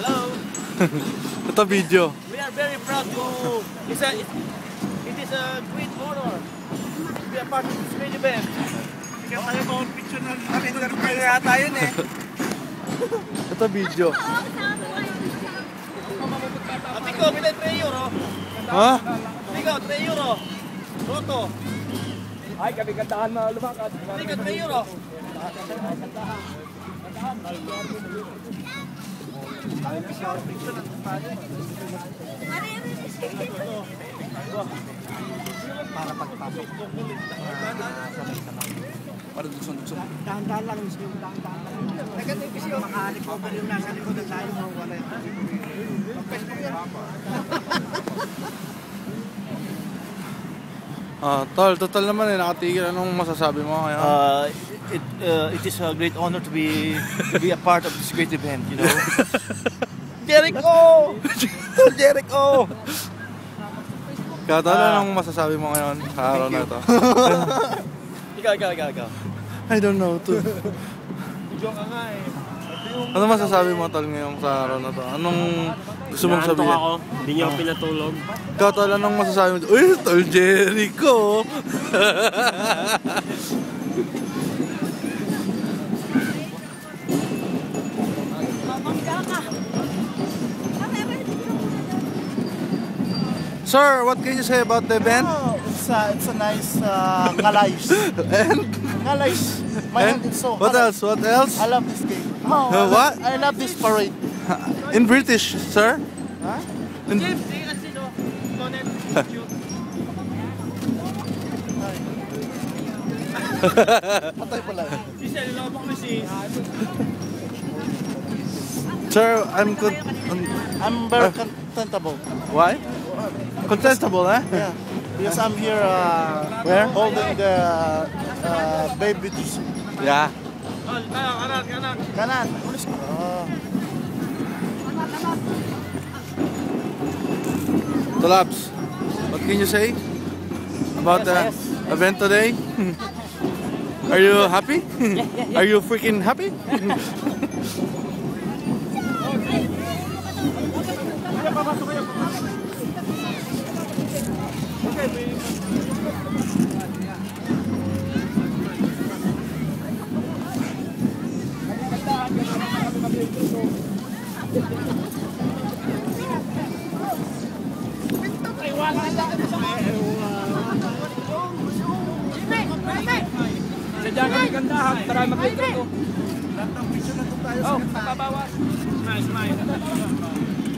Hello. Ito video. We are very proud to. It is a great honor to be a part of this great event. Kaya tayo mga picture na kaya tayo eh. Ito video. Amigo, bilay 3 euro. Ha? Amigo, 3 euro. Roto. Ay, kami kantahan na lumakas. Amigo, 3 euro. Para pagpasok. Para dugsong-dugsong. Dahan-dahan lang, dahan-dahan lang. Negative kasi yung makahanip ko yung nasa likod ng tayo mawala yun. Pag-Facebook yan. Tol, total naman nakatigil. Anong masasabi mo ngayon? It is a great honor to be a part of this great event, you know. Jericho! Jericho! Kaya tol, anong masasabi mo ngayon sa araw na ito? Ikaw. I don't know too. Joke ka nga eh. Ano masasabi mo tol ngayon sa araw na to? Anong gusto mong sabihin? ako, hindi niyo ako pinatulog. Ikaw tol, anong masasabi mo? Uy, tol Jericho! Sir, what can you say about the event? Oh, it's a nice Ngalays. And Ngalays. My hand is so what hot. else? What else? I love this game. Oh, What? I love this parade. In British, sir? Huh? In James, tingnan sino. Tonet. Patay pala. Michelle, nilabak na si... Sir, I'm I'm very contentable. Why? Contestable, eh? Yeah. Because I'm here Where? holding the baby juice. Yeah. Kanan. Kanan. Tolabs, what can you say about the event today? Are you happy? Are you freaking happy? Sadya kami kantahan, tara mag-intro to. Oh, pabawas. Nice.